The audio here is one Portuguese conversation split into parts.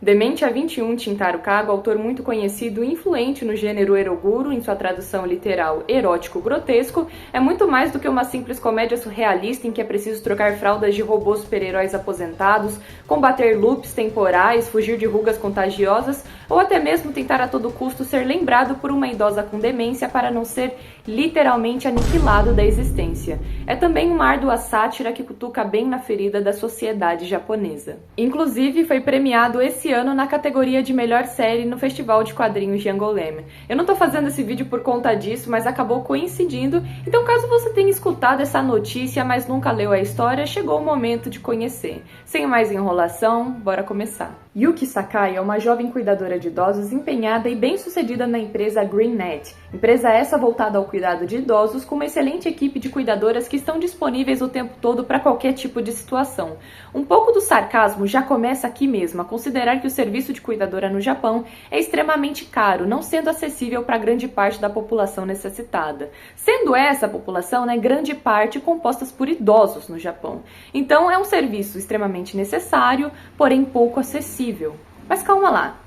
Demente a 21, Shintaro Kago, autor muito conhecido e influente no gênero eroguro, em sua tradução literal erótico grotesco, é muito mais do que uma simples comédia surrealista em que é preciso trocar fraldas de robôs super-heróis aposentados, combater loops temporais, fugir de rugas contagiosas ou até mesmo tentar a todo custo ser lembrado por uma idosa com demência para não ser literalmente aniquilado da existência. É também uma árdua sátira que cutuca bem na ferida da sociedade japonesa. Inclusive, foi premiado esse ano na categoria de melhor série no Festival de Quadrinhos de Angoulême. Eu não tô fazendo esse vídeo por conta disso, mas acabou coincidindo, então caso você tenha escutado essa notícia, mas nunca leu a história, chegou o momento de conhecer. Sem mais enrolação, bora começar. Yuki Sakai é uma jovem cuidadora de idosos empenhada e bem-sucedida na empresa GreenNet, empresa essa voltada ao cuidado de idosos com uma excelente equipe de cuidadoras que estão disponíveis o tempo todo para qualquer tipo de situação. Um pouco do sarcasmo já começa aqui mesmo, a considerar que o serviço de cuidadora no Japão é extremamente caro, não sendo acessível para grande parte da população necessitada. Sendo essa população, grande parte compostas por idosos no Japão. Então é um serviço extremamente necessário, porém pouco acessível. Mas calma lá.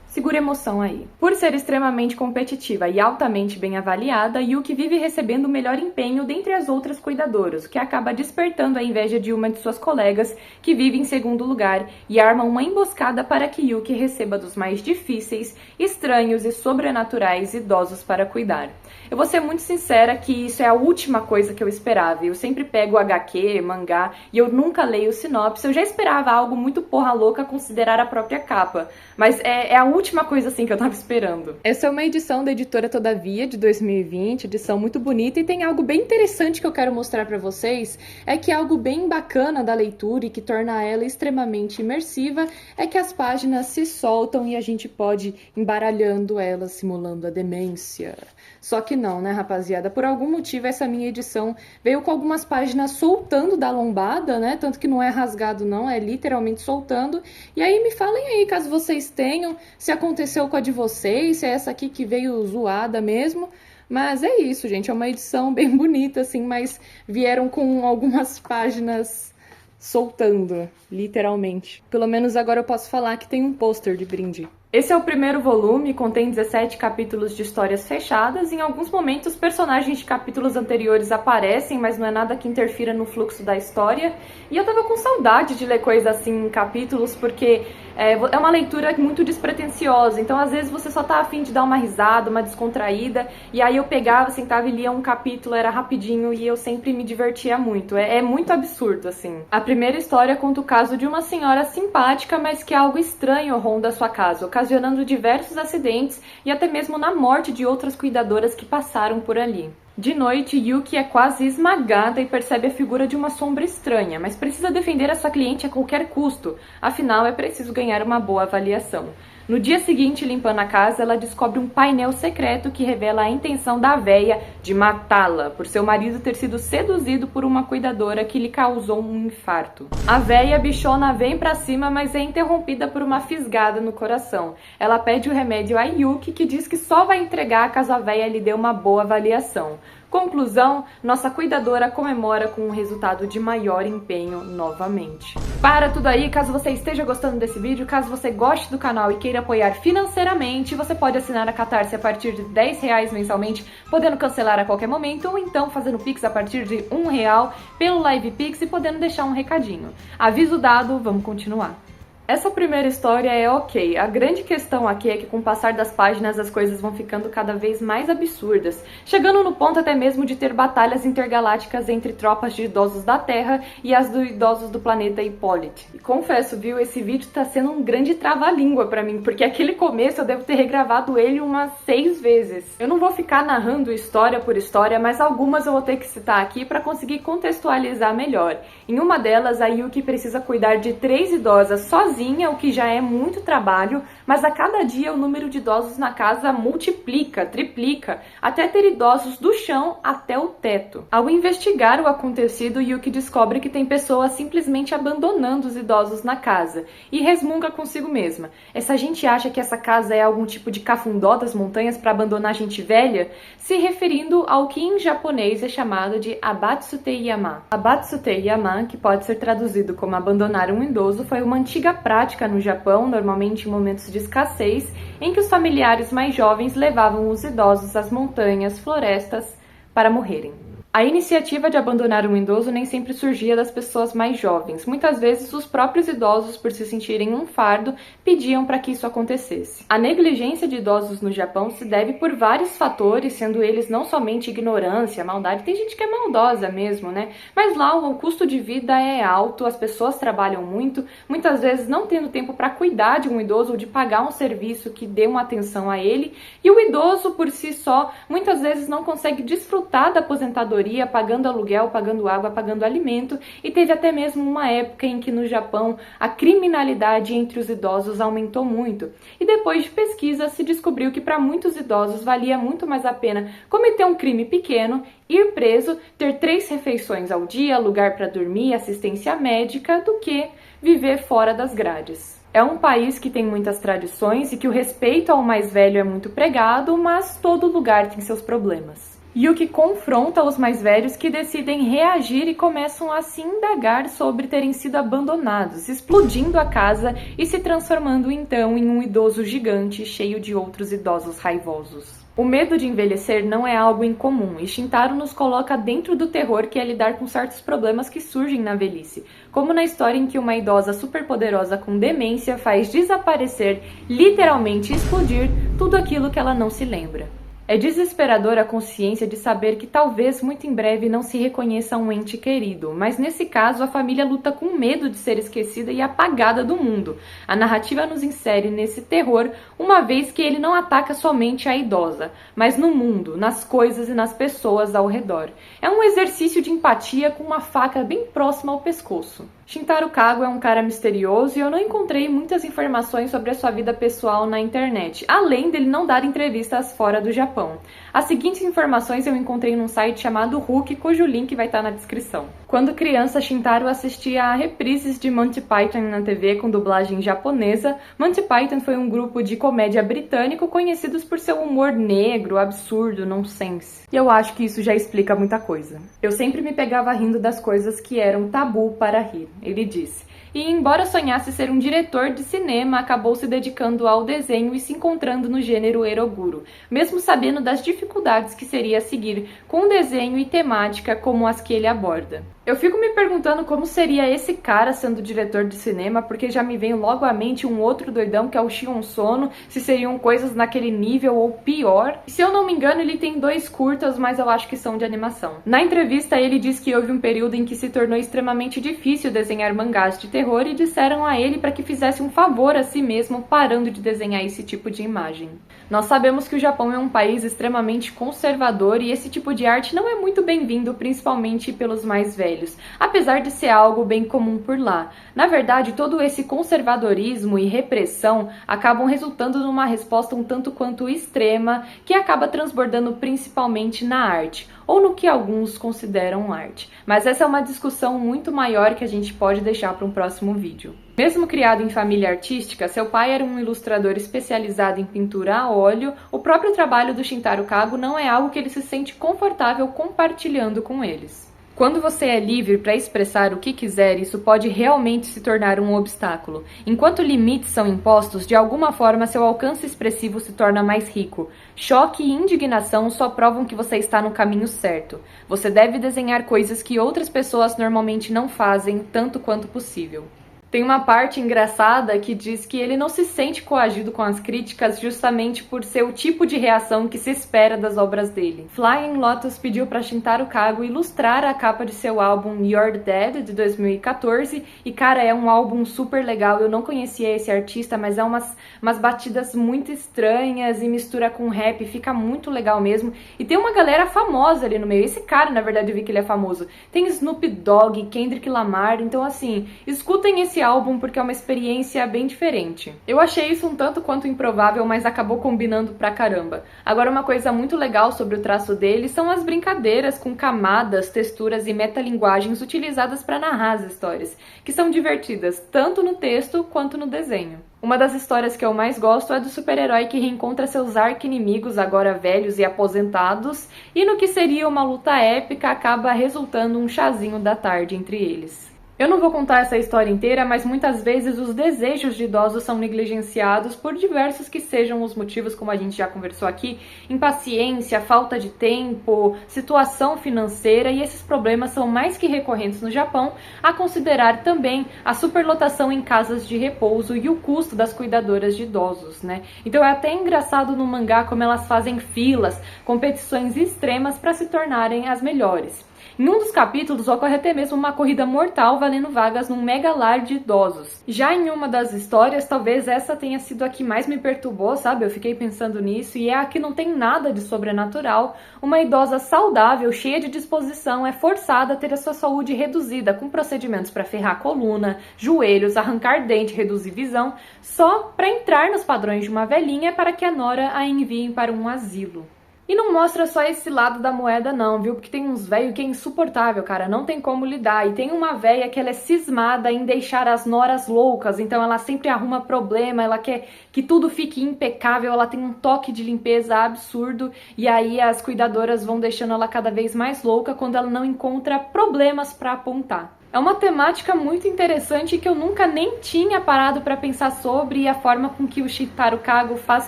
Segura a emoção aí. Por ser extremamente competitiva e altamente bem avaliada, Yuki vive recebendo o melhor empenho dentre as outras cuidadoras, o que acaba despertando a inveja de uma de suas colegas, que vive em segundo lugar, e arma uma emboscada para que Yuki receba dos mais difíceis, estranhos e sobrenaturais idosos para cuidar. Eu vou ser muito sincera que isso é a última coisa que eu esperava. Eu sempre pego HQ, mangá, e eu nunca leio sinopse. Eu já esperava algo muito porra louca considerar a própria capa, mas é a última coisa assim que eu tava esperando. Essa é uma edição da editora Todavia, de 2020, edição muito bonita, e tem algo bem interessante que eu quero mostrar pra vocês, é que algo bem bacana da leitura e que torna ela extremamente imersiva, é que as páginas se soltam e a gente pode ir embaralhando elas, simulando a demência. Só que não, né, rapaziada? Por algum motivo, essa minha edição veio com algumas páginas soltando da lombada, né? Tanto que não é rasgado, não, é literalmente soltando. E aí me falem aí, caso vocês tenham, se aconteceu com a de vocês, se é essa aqui que veio zoada mesmo. Mas é isso, gente, é uma edição bem bonita, assim, mas vieram com algumas páginas soltando, literalmente. Pelo menos agora eu posso falar que tem um pôster de brinde. Esse é o primeiro volume, contém 17 capítulos de histórias fechadas. Em alguns momentos, personagens de capítulos anteriores aparecem, mas não é nada que interfira no fluxo da história. E eu tava com saudade de ler coisa assim em capítulos, porque é uma leitura muito despretensiosa. Então, às vezes, você só tá afim de dar uma risada, uma descontraída. E aí eu pegava, sentava e lia um capítulo, era rapidinho, e eu sempre me divertia muito. É muito absurdo, assim. A primeira história conta o caso de uma senhora simpática, mas que algo estranho ronda a sua casa, ocasionando diversos acidentes e até mesmo na morte de outras cuidadoras que passaram por ali. De noite, Yuki é quase esmagada e percebe a figura de uma sombra estranha, mas precisa defender a sua cliente a qualquer custo, afinal é preciso ganhar uma boa avaliação. No dia seguinte, limpando a casa, ela descobre um painel secreto que revela a intenção da véia de matá-la, por seu marido ter sido seduzido por uma cuidadora que lhe causou um infarto. A véia bichona vem pra cima, mas é interrompida por uma fisgada no coração. Ela pede o remédio a Yuki, que diz que só vai entregar caso a véia lhe dê uma boa avaliação. Conclusão, nossa cuidadora comemora com um resultado de maior empenho novamente. Para tudo aí, caso você esteja gostando desse vídeo, caso você goste do canal e queira apoiar financeiramente, você pode assinar a Catarse a partir de R$10 mensalmente, podendo cancelar a qualquer momento, ou então fazendo Pix a partir de R$1 pelo Live Pix e podendo deixar um recadinho. Aviso dado, vamos continuar. Essa primeira história é ok. A grande questão aqui é que com o passar das páginas as coisas vão ficando cada vez mais absurdas, chegando no ponto até mesmo de ter batalhas intergalácticas entre tropas de idosos da Terra e as dos idosos do planeta Hippolyte. E confesso, viu, esse vídeo tá sendo um grande trava-língua pra mim, porque aquele começo eu devo ter regravado ele umas 6 vezes. Eu não vou ficar narrando história por história, mas algumas eu vou ter que citar aqui pra conseguir contextualizar melhor. Em uma delas, a Yuki precisa cuidar de 3 idosas sozinha, o que já é muito trabalho, mas a cada dia o número de idosos na casa multiplica, triplica, até ter idosos do chão até o teto. Ao investigar o acontecido, Yuki descobre que tem pessoas simplesmente abandonando os idosos na casa e resmunga consigo mesma. Essa gente acha que essa casa é algum tipo de cafundó das montanhas para abandonar gente velha? Se referindo ao que em japonês é chamado de Abatsute Yama. Abatsute Yama, que pode ser traduzido como abandonar um idoso, foi uma antiga prática no Japão, normalmente em momentos de escassez, em que os familiares mais jovens levavam os idosos às montanhas, florestas, para morrerem. A iniciativa de abandonar um idoso nem sempre surgia das pessoas mais jovens. Muitas vezes, os próprios idosos, por se sentirem um fardo, pediam para que isso acontecesse. A negligência de idosos no Japão se deve por vários fatores, sendo eles não somente ignorância, maldade, tem gente que é maldosa mesmo, né? Mas lá o custo de vida é alto, as pessoas trabalham muito, muitas vezes não tendo tempo para cuidar de um idoso ou de pagar um serviço que dê uma atenção a ele, e o idoso por si só, muitas vezes não consegue desfrutar da aposentadoria, pagando aluguel, pagando água, pagando alimento, e teve até mesmo uma época em que no Japão a criminalidade entre os idosos aumentou muito. E depois de pesquisa se descobriu que para muitos idosos valia muito mais a pena cometer um crime pequeno, ir preso, ter 3 refeições ao dia, lugar para dormir, assistência médica, do que viver fora das grades. É um país que tem muitas tradições e que o respeito ao mais velho é muito pregado, mas todo lugar tem seus problemas. E o que confronta os mais velhos que decidem reagir e começam a se indagar sobre terem sido abandonados, explodindo a casa e se transformando então em um idoso gigante cheio de outros idosos raivosos. O medo de envelhecer não é algo incomum, e Shintaro nos coloca dentro do terror que é lidar com certos problemas que surgem na velhice, como na história em que uma idosa superpoderosa com demência faz desaparecer, literalmente explodir, tudo aquilo que ela não se lembra. É desesperadora a consciência de saber que talvez muito em breve não se reconheça um ente querido, mas nesse caso a família luta com medo de ser esquecida e apagada do mundo. A narrativa nos insere nesse terror, uma vez que ele não ataca somente a idosa, mas no mundo, nas coisas e nas pessoas ao redor. É um exercício de empatia com uma faca bem próxima ao pescoço. Shintaro Kago é um cara misterioso e eu não encontrei muitas informações sobre a sua vida pessoal na internet, além dele não dar entrevistas fora do Japão. As seguintes informações eu encontrei num site chamado Hook, cujo link vai estar na descrição. Quando criança, Shintaro assistia a reprises de Monty Python na TV com dublagem japonesa. Monty Python foi um grupo de comédia britânico conhecidos por seu humor negro, absurdo, nonsense. E eu acho que isso já explica muita coisa. Eu sempre me pegava rindo das coisas que eram tabu para rir, ele disse. E embora sonhasse ser um diretor de cinema, acabou se dedicando ao desenho e se encontrando no gênero eroguro, mesmo sabendo das dificuldades que seria seguir com desenho e temática como as que ele aborda. Eu fico me perguntando como seria esse cara sendo diretor de cinema, porque já me vem logo à mente um outro doidão que é o Shion Sono, se seriam coisas naquele nível ou pior. E se eu não me engano, ele tem 2 curtas, mas eu acho que são de animação. Na entrevista, ele diz que houve um período em que se tornou extremamente difícil desenhar mangás de terror e disseram a ele para que fizesse um favor a si mesmo parando de desenhar esse tipo de imagem. Nós sabemos que o Japão é um país extremamente conservador e esse tipo de arte não é muito bem-vindo, principalmente pelos mais velhos, apesar de ser algo bem comum por lá. Na verdade, todo esse conservadorismo e repressão acabam resultando numa resposta um tanto quanto extrema, que acaba transbordando principalmente na arte, ou no que alguns consideram arte. Mas essa é uma discussão muito maior que a gente pode deixar para um próximo vídeo. Mesmo criado em família artística, seu pai era um ilustrador especializado em pintura a óleo. O próprio trabalho do Shintaro Kago não é algo que ele se sente confortável compartilhando com eles. Quando você é livre para expressar o que quiser, isso pode realmente se tornar um obstáculo. Enquanto limites são impostos, de alguma forma seu alcance expressivo se torna mais rico. Choque e indignação só provam que você está no caminho certo. Você deve desenhar coisas que outras pessoas normalmente não fazem, tanto quanto possível. Tem uma parte engraçada que diz que ele não se sente coagido com as críticas justamente por ser o tipo de reação que se espera das obras dele. Flying Lotus pediu para Shintaro Kago ilustrar a capa de seu álbum You're Dead, de 2014, e cara, é um álbum super legal. Eu não conhecia esse artista, mas é umas batidas muito estranhas e mistura com rap, fica muito legal mesmo. E tem uma galera famosa ali no meio. Esse cara, na verdade, eu vi que ele é famoso. Tem Snoop Dogg, Kendrick Lamar, então assim, escutem esse álbum porque é uma experiência bem diferente. Eu achei isso um tanto quanto improvável, mas acabou combinando pra caramba. Agora, uma coisa muito legal sobre o traço dele são as brincadeiras com camadas, texturas e metalinguagens utilizadas para narrar as histórias, que são divertidas tanto no texto quanto no desenho. Uma das histórias que eu mais gosto é do super-herói que reencontra seus arqui-inimigos agora velhos e aposentados, e no que seria uma luta épica acaba resultando um chazinho da tarde entre eles. Eu não vou contar essa história inteira, mas muitas vezes os desejos de idosos são negligenciados por diversos que sejam os motivos, como a gente já conversou aqui, impaciência, falta de tempo, situação financeira, e esses problemas são mais que recorrentes no Japão, a considerar também a superlotação em casas de repouso e o custo das cuidadoras de idosos, né? Então é até engraçado no mangá como elas fazem filas, competições extremas para se tornarem as melhores. Em um dos capítulos ocorre até mesmo uma corrida mortal valendo vagas num mega lar de idosos. Já em uma das histórias, talvez essa tenha sido a que mais me perturbou, sabe? Eu fiquei pensando nisso, e é a que não tem nada de sobrenatural. Uma idosa saudável, cheia de disposição, é forçada a ter a sua saúde reduzida com procedimentos para ferrar a coluna, joelhos, arrancar dente, reduzir visão, só para entrar nos padrões de uma velhinha para que a nora a enviem para um asilo. E não mostra só esse lado da moeda não, viu? Porque tem uns velhos que é insuportável, cara, não tem como lidar. E tem uma velha que ela é cismada em deixar as noras loucas, então ela sempre arruma problema, ela quer que tudo fique impecável, ela tem um toque de limpeza absurdo, e aí as cuidadoras vão deixando ela cada vez mais louca quando ela não encontra problemas para apontar. É uma temática muito interessante que eu nunca nem tinha parado para pensar sobre, e a forma com que o Shintaro Kago faz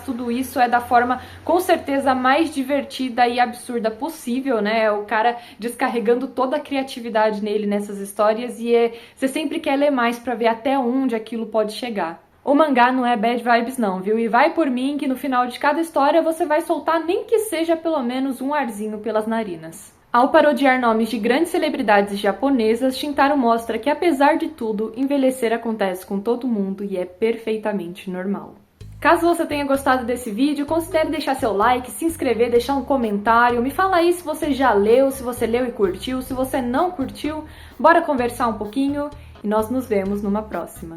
tudo isso é da forma, com certeza, mais divertida e absurda possível, né? É o cara descarregando toda a criatividade nele nessas histórias, e você sempre quer ler mais para ver até onde aquilo pode chegar. O mangá não é bad vibes não, viu? E vai por mim que no final de cada história você vai soltar nem que seja pelo menos um arzinho pelas narinas. Ao parodiar nomes de grandes celebridades japonesas, Shintaro mostra que, apesar de tudo, envelhecer acontece com todo mundo e é perfeitamente normal. Caso você tenha gostado desse vídeo, considere deixar seu like, se inscrever, deixar um comentário, me fala aí se você já leu, se você leu e curtiu, se você não curtiu, bora conversar um pouquinho e nós nos vemos numa próxima.